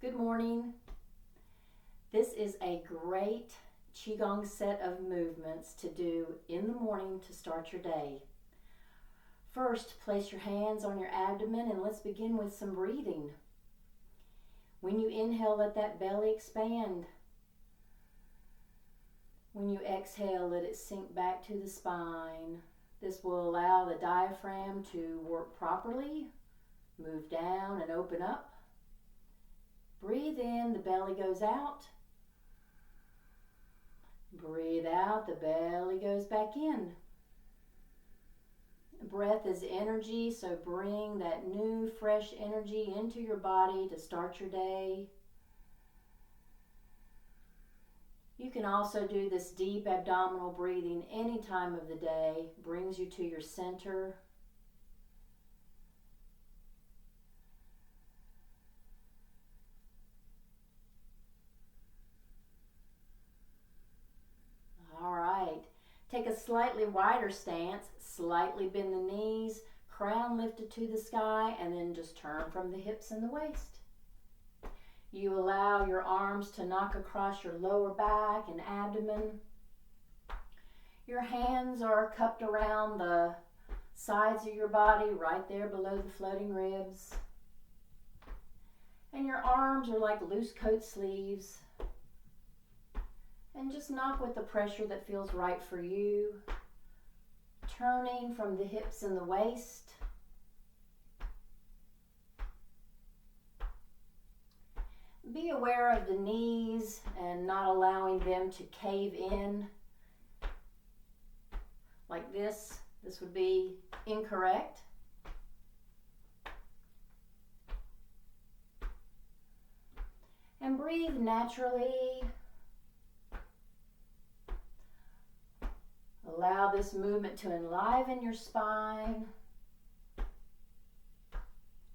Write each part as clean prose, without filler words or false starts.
Good morning. This is a great Qigong set of movements to do in the morning to start your day. First, place your hands on your abdomen and let's begin with some breathing. When you inhale, let that belly expand. When you exhale, let it sink back to the spine. This will allow the diaphragm to work properly, move down and open up. Breathe in, the belly goes out. Breathe out, the belly goes back in. Breath is energy, so bring that new, fresh energy into your body to start your day. You can also do this deep abdominal breathing any time of the day. Brings you to your center. All right. Take a slightly wider stance, slightly bend the knees, crown lifted to the sky, and then just turn from the hips and the waist. You allow your arms to knock across your lower back and abdomen. Your hands are cupped around the sides of your body, right there below the floating ribs. And your arms are like loose coat sleeves. And just knock with the pressure that feels right for you. Turning from the hips and the waist. Be aware of the knees and not allowing them to cave in. Like this. This would be incorrect. And breathe naturally. Allow this movement to enliven your spine.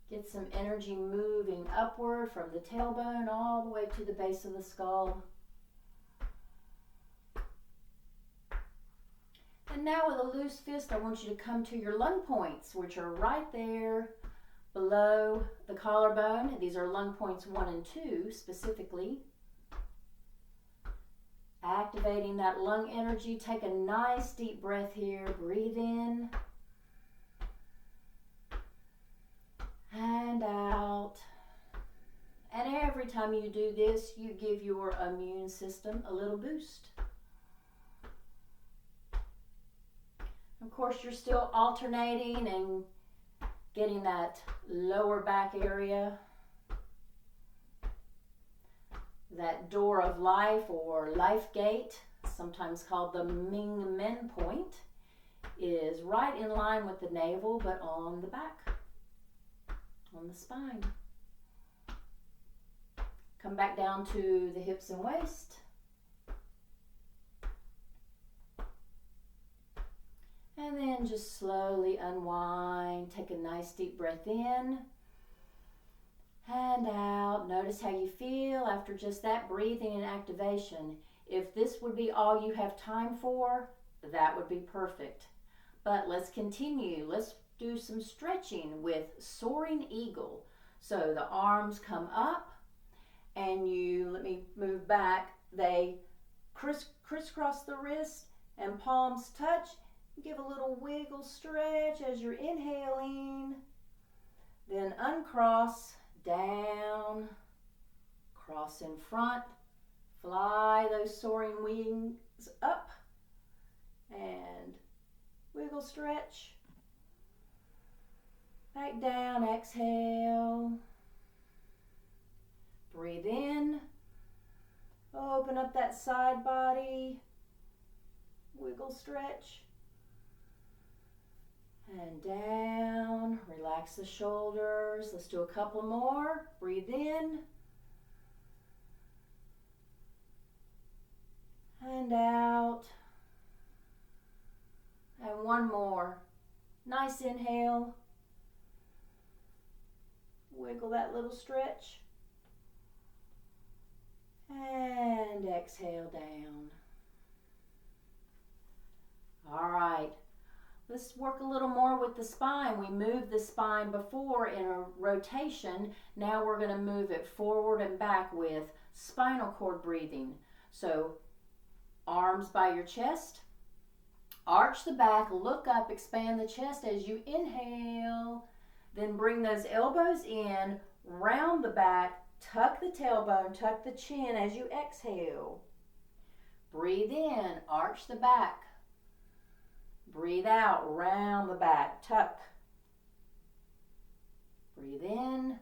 Get some energy moving upward from the tailbone all the way to the base of the skull. And now with a loose fist, I want you to come to your lung points, which are right there below the collarbone. These are lung points 1 and 2 specifically. Activating that lung energy. Take a nice deep breath here. Breathe in. And out. And every time you do this, you give your immune system a little boost. Of course, you're still alternating and getting that lower back area. That door of life or life gate, sometimes called the Ming Men point, is right in line with the navel, but on the back, on the spine. Come back down to the hips and waist. And then just slowly unwind. Take a nice deep breath in. And out. Notice how you feel after just that breathing and activation. If this would be all you have time for, that would be perfect. But let's continue. Let's do some stretching with soaring eagle. So the arms come up and you, let me move back. They crisscross the wrist and palms touch. Give a little wiggle stretch as you're inhaling. Then uncross. Down, cross in front, fly those soaring wings up, and wiggle stretch. Back down, exhale. Breathe in, open up that side body, wiggle stretch. And down, relax the shoulders. Let's do a couple more. Breathe in. And out. And one more. Nice inhale. Wiggle that little stretch. And exhale down. All right. Let's work a little more with the spine. We moved the spine before in a rotation. Now we're going to move it forward and back with spinal cord breathing. So arms by your chest. Arch the back, look up, expand the chest as you inhale. Then bring those elbows in, round the back, tuck the tailbone, tuck the chin as you exhale. Breathe in, arch the back. Breathe out, round the back, tuck. Breathe in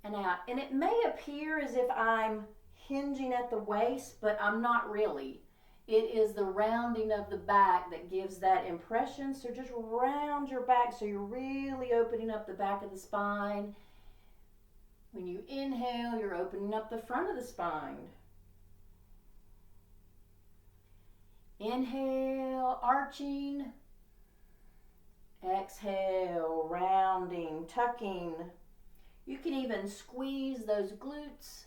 and out. And it may appear as if I'm hinging at the waist, but I'm not really. It is the rounding of the back that gives that impression. So just round your back so you're really opening up the back of the spine. When you inhale, you're opening up the front of the spine. Inhale, arching. Exhale, rounding, tucking. You can even squeeze those glutes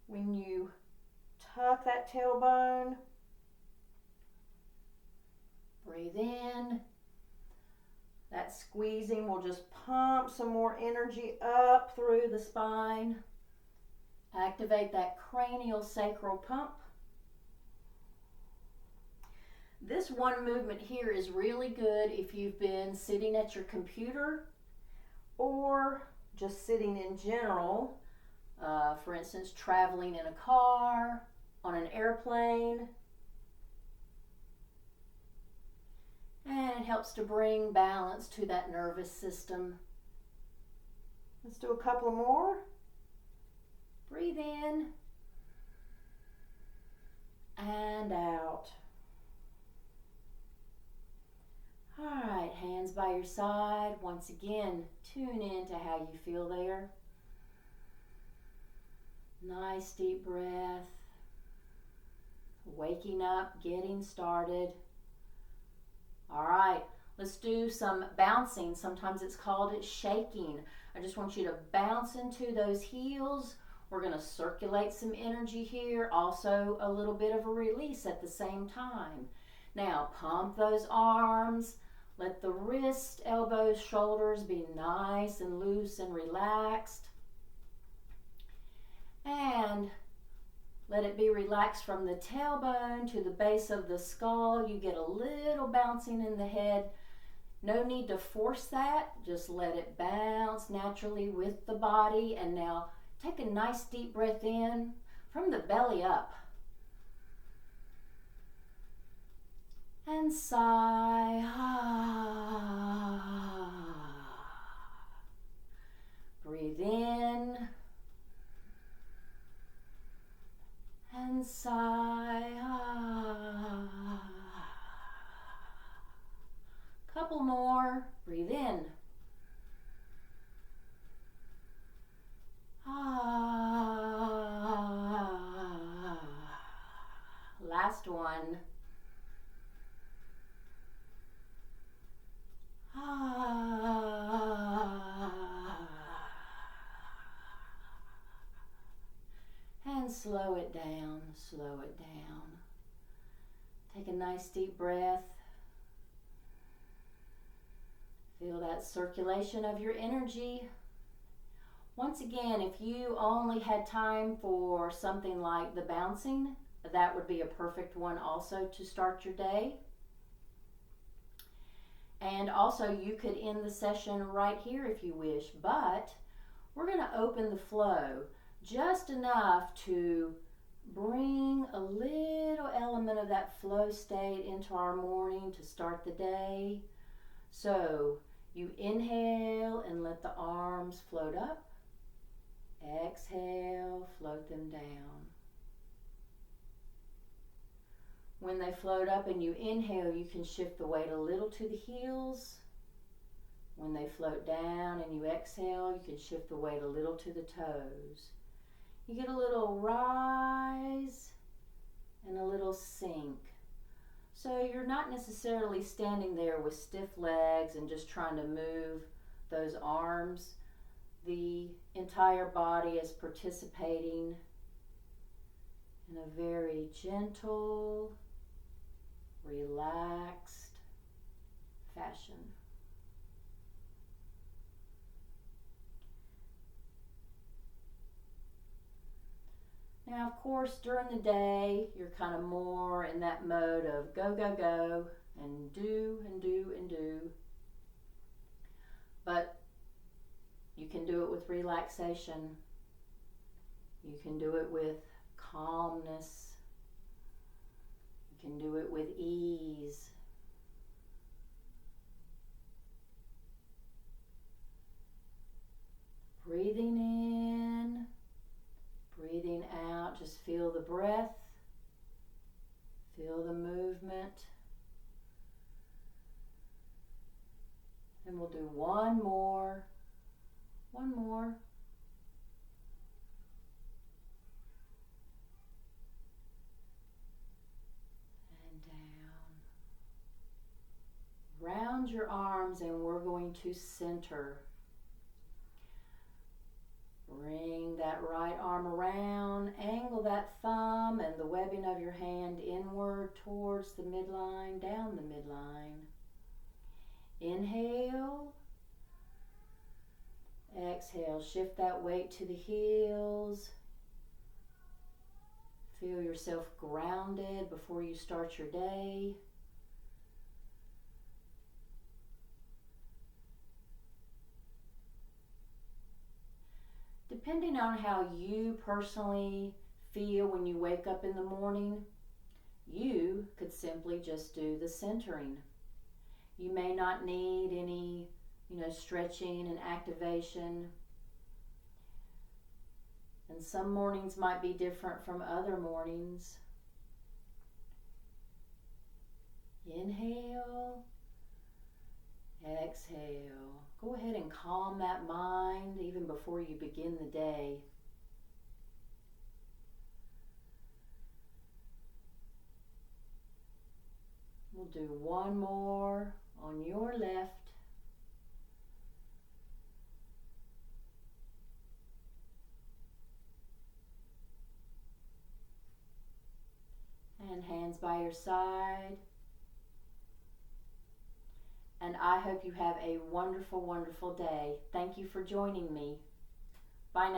when you tuck that tailbone. Breathe in. That squeezing will just pump some more energy up through the spine. Activate that cranial sacral pump. This one movement here is really good if you've been sitting at your computer or just sitting in general. For instance, traveling in a car, on an airplane. And it helps to bring balance to that nervous system. Let's do a couple more. Breathe in and out. All right, hands by your side. Once again, tune in to how you feel there. Nice deep breath. Waking up, getting started. All right, let's do some bouncing. Sometimes it's called shaking. I just want you to bounce into those heels. We're going to circulate some energy here. Also a little bit of a release at the same time. Now pump those arms. Let the wrist, elbows, shoulders be nice and loose and relaxed. And let it be relaxed from the tailbone to the base of the skull. You get a little bouncing in the head. No need to force that. Just let it bounce naturally with the body. And now take a nice deep breath in from the belly up. And sigh. Breathe in. And sigh. Couple more. Breathe in. Last one. And slow it down, slow it down. Take a nice deep breath. Feel that circulation of your energy. Once again, if you only had time for something like the bouncing, that would be a perfect one also to start your day. And also you could end the session right here if you wish, but we're going to open the flow just enough to bring a little element of that flow state into our morning to start the day. So you inhale and let the arms float up. Exhale, float them down. When they float up and you inhale, you can shift the weight a little to the heels. When they float down and you exhale, you can shift the weight a little to the toes. You get a little rise and a little sink. So you're not necessarily standing there with stiff legs and just trying to move those arms. The entire body is participating in a very gentle relaxed fashion. Now, of course, during the day, you're kind of more in that mode of go, go, go, and do, and do, and do. But you can do it with relaxation. You can do it with calmness. You can do it with ease. Breathing in, breathing out. Just feel the breath, feel the movement. And we'll do one more. One more. And down. Round your arms, and we're going to center. Bring that right arm around, angle that thumb and the webbing of your hand inward towards the midline, down the midline. Inhale. Exhale, shift that weight to the heels. Feel yourself grounded before you start your day. Depending on how you personally feel when you wake up in the morning, you could simply just do the centering. You may not need any, stretching and activation. And some mornings might be different from other mornings. Inhale. Exhale. Go ahead and calm that mind even before you begin the day. We'll do one more on your left. And hands by your side. And I hope you have a wonderful, wonderful day. Thank you for joining me. Bye now.